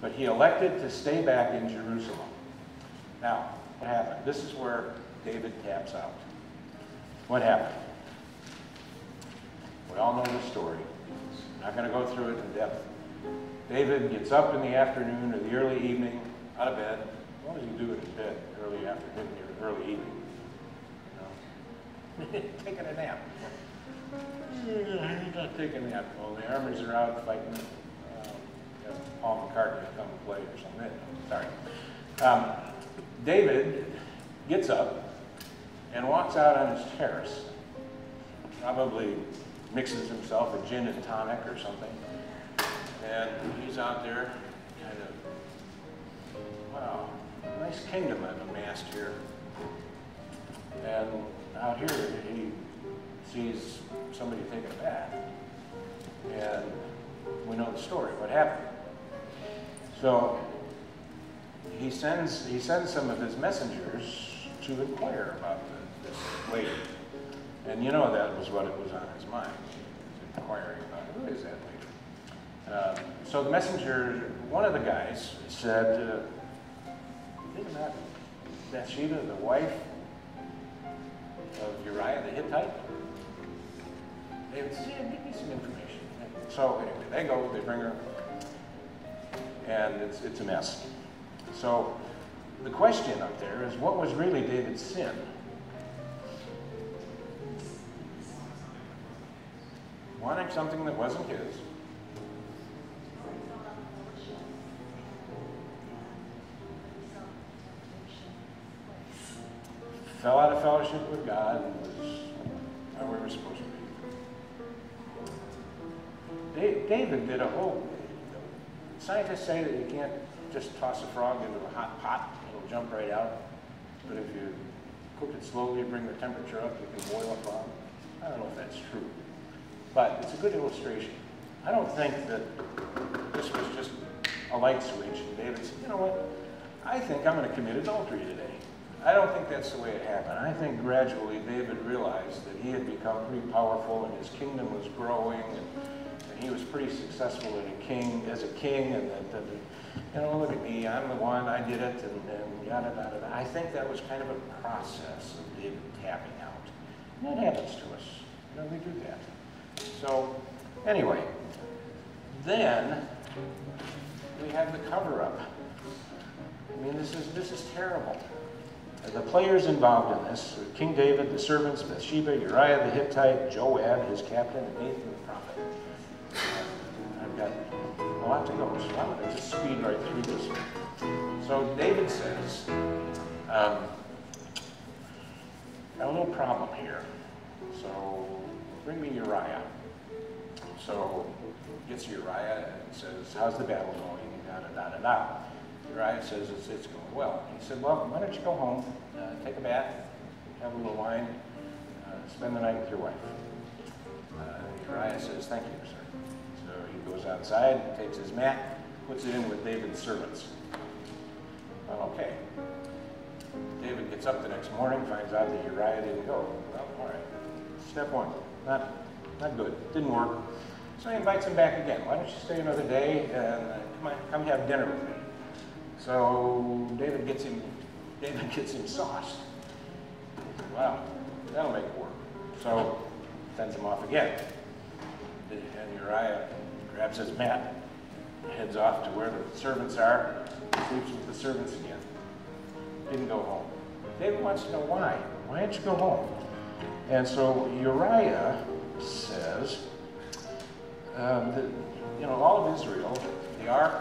but he elected to stay back in Jerusalem. Now, what happened? This is where David taps out. What happened? We all know the story. I'm not going to go through it in depth. David gets up in the afternoon or the early evening, out of bed. What do you do in bed early afternoon or early evening? You know? Taking a nap. He's not taking a nap. Well, the armies are out fighting. Paul McCartney come and play or something. Sorry. David gets up and walks out on his terrace. Probably mixes himself a gin and tonic or something. And he's out there kind of, wow, nice kingdom I've amassed here. And out here he sees somebody taking a bath. And we know the story, what happened. So he sends some of his messengers to inquire about this lady. And you know that was what it was on his mind. He was inquiring about who is that lady. So the messenger, one of the guys, said, isn't that Bathsheba, the wife of Uriah the Hittite? David said, yeah, give me some information. So anyway, they go, they bring her, and it's a mess. So the question up there is, what was really David's sin? Wanting something that wasn't his. Fell out of fellowship with God and was not where we were supposed to be. David did a whole, scientists say that you can't just toss a frog into a hot pot, it'll jump right out. But if you cook it slowly, bring the temperature up, you can boil a frog. I don't know if that's true, but it's a good illustration. I don't think that this was just a light switch and David said, you know what, I think I'm going to commit adultery today. I don't think that's the way it happened. I think gradually David realized that he had become pretty powerful and his kingdom was growing and he was pretty successful as a king, and that, you know, look at me, I'm the one, I did it, and yada, yada, yada. I think that was kind of a process of David tapping out. And that happens to us. You know, we do that. So, anyway, then we have the cover-up. I mean, this is terrible. The players involved in this, King David, the servants, Bathsheba, Uriah the Hittite, Joab, his captain, and Nathan the prophet. I've got a lot to go, so I'm going to just speed right through this. So David says, got a little problem here, so bring me Uriah. So gets Uriah and says, how's the battle going? Da, da, da, da, da. Uriah says it's going well. He said, well, why don't you go home, take a bath, have a little wine, spend the night with your wife. Uriah says, thank you, sir. So he goes outside, takes his mat, puts it in with David's servants. Well, okay. David gets up the next morning, finds out that Uriah didn't go. Well, all right. Step one, not good. Didn't work. So he invites him back again. Why don't you stay another day and come have dinner with me? So David gets him sauced. Wow, that'll make it work. So sends him off again. And Uriah grabs his mat, heads off to where the servants are, sleeps with the servants again. Didn't go home. David wants to know why. Why didn't you go home? And so Uriah says, you know, all of Israel, the ark,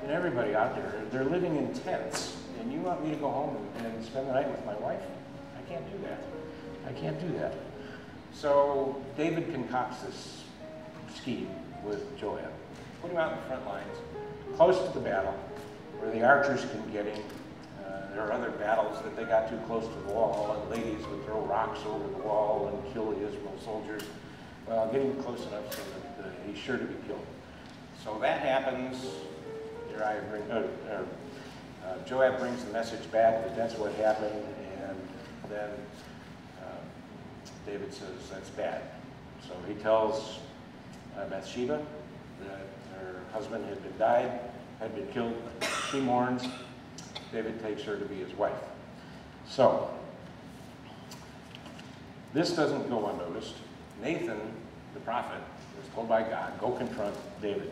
and everybody out there, they're living in tents, and you want me to go home and spend the night with my wife? I can't do that. I can't do that. So David concocts this scheme with Joab. Put him out in the front lines, close to the battle, where the archers can get him. There are other battles that they got too close to the wall, and ladies would throw rocks over the wall and kill the Israel soldiers. Well, get him close enough so that he's sure to be killed. So that happens. Joab brings the message back that that's what happened, and then David says that's bad. So he tells Bathsheba that her husband had been died, had been killed. She mourns. David takes her to be his wife. So, this doesn't go unnoticed. Nathan, the prophet, was told by God, go confront David.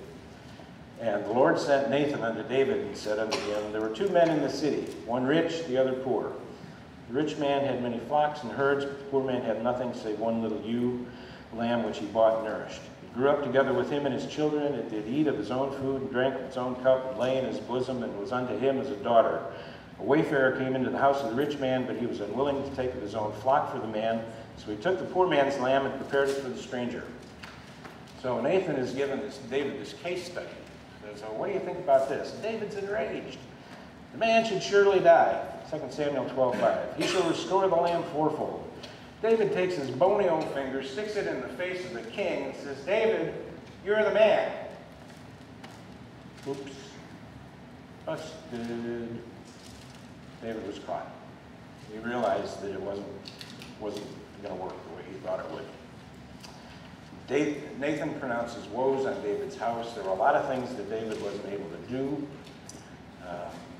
And the Lord sent Nathan unto David and said unto him, there were two men in the city, one rich, the other poor. The rich man had many flocks and herds, but the poor man had nothing save one little ewe lamb which he bought and nourished. It grew up together with him and his children. It did eat of his own food and drank of its own cup and lay in his bosom and was unto him as a daughter. A wayfarer came into the house of the rich man, but he was unwilling to take of his own flock for the man. So he took the poor man's lamb and prepared it for the stranger. So Nathan has given David this case study. So what do you think about this? David's enraged. The man should surely die. 2 Samuel 12:5. He shall restore the lamb fourfold. David takes his bony old finger, sticks it in the face of the king, and says, David, you're the man. Oops. Busted. David was caught. He realized that it wasn't going to work the way he thought it would. Nathan pronounces woes on David's house. There were a lot of things that David wasn't able to do.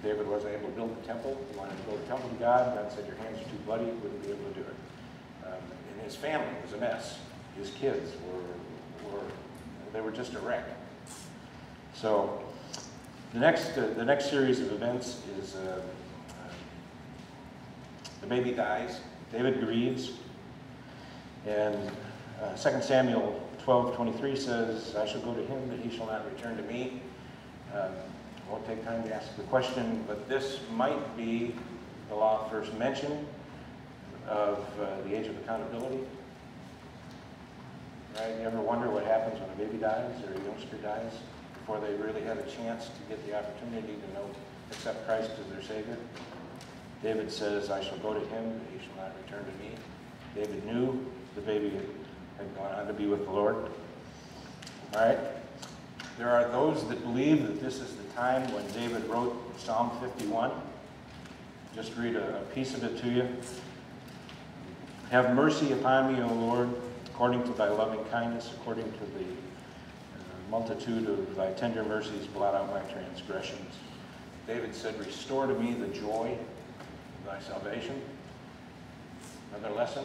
David wasn't able to build the temple. He wanted to build a temple to God. God said, your hands are too bloody. He wouldn't be able to do it. And his family was a mess. His kids were just a wreck. So the next series of events is the baby dies. David grieves. And 2 Samuel 12:23 says, I shall go to him, but he shall not return to me. I won't take time to ask the question, but this might be the law first mention of the age of accountability. Right? You ever wonder what happens when a baby dies or a youngster dies before they really have a chance to get the opportunity to know, accept Christ as their Savior? David says, I shall go to him, but he shall not return to me. David knew the baby had gone on to be with the Lord. All right? There are those that believe that this is the time when David wrote Psalm 51. Just read a piece of it to you. Have mercy upon me, O Lord, according to thy loving kindness, according to the multitude of thy tender mercies, blot out my transgressions. David said, restore to me the joy of thy salvation. Another lesson.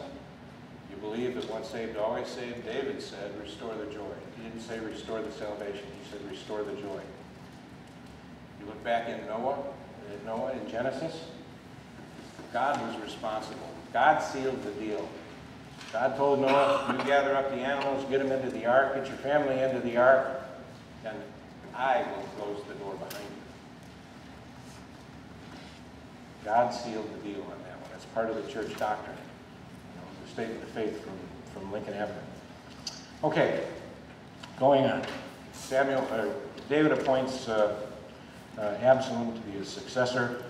You believe that once saved, always saved? David said, restore the joy. He didn't say restore the salvation. He said, restore the joy. You look back in Noah in Genesis, God was responsible. God sealed the deal. God told Noah, you gather up the animals, get them into the ark, get your family into the ark, and I will close the door behind you. God sealed the deal on that one. That's part of the church doctrine. The statement of faith from Lincoln Avenue. Okay, going on. David appoints Absalom to be his successor.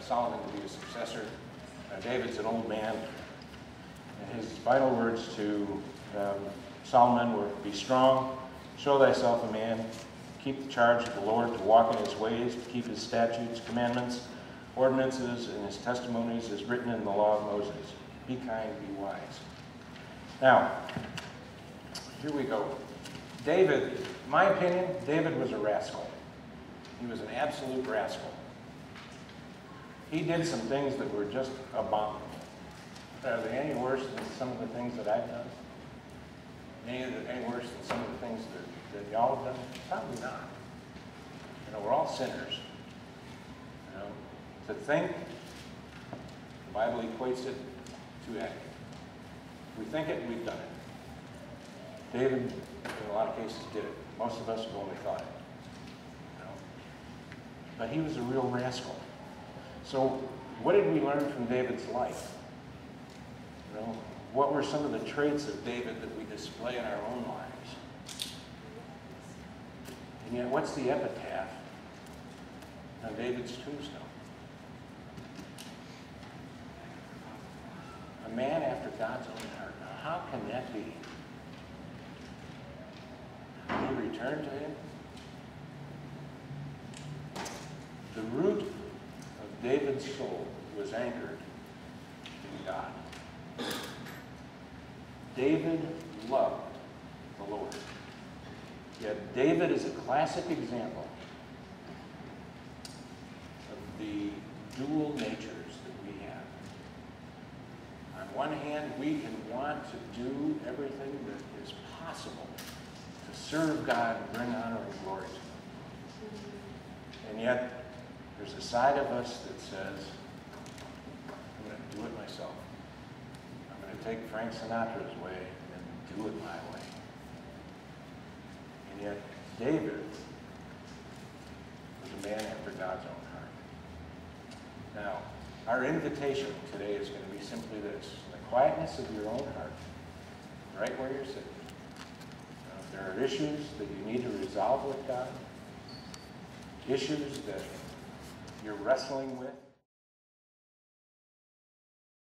Solomon to be his successor. David's an old man. And his final words to Solomon were, be strong, show thyself a man, keep the charge of the Lord, to walk in his ways, to keep his statutes, commandments, ordinances, and his testimonies as written in the law of Moses. Be kind, be wise. Now, here we go. David, in my opinion, David was a rascal. He was an absolute rascal. He did some things that were just abominable. Are they any worse than some of the things that I've done? Any worse than some of the things that y'all have done? Probably not. You know, we're all sinners. You know, to think, the Bible equates it to act. We think it, we've done it. David, in a lot of cases, did it. Most of us have only thought it. You know? But he was a real rascal. So what did we learn from David's life? You know, what were some of the traits of David that we display in our own lives? And yet, what's the epitaph on David's tombstone? A man after God's own heart. Now, how can that be? Will he return to him? The root of David's soul was anchored in God. David loved the Lord. Yet David is a classic example of the dual natures that we have. On one hand, we can want to do everything that is possible to serve God and bring honor and glory to Him. And yet, there's a side of us that says, I'm going to do it myself. I'm going to take Frank Sinatra's way and do it my way. And yet, David was a man after God's own heart. Now, our invitation today is going to be simply this: in the quietness of your own heart, right where you're sitting. Now, if there are issues that you need to resolve with God, issues that you're wrestling with,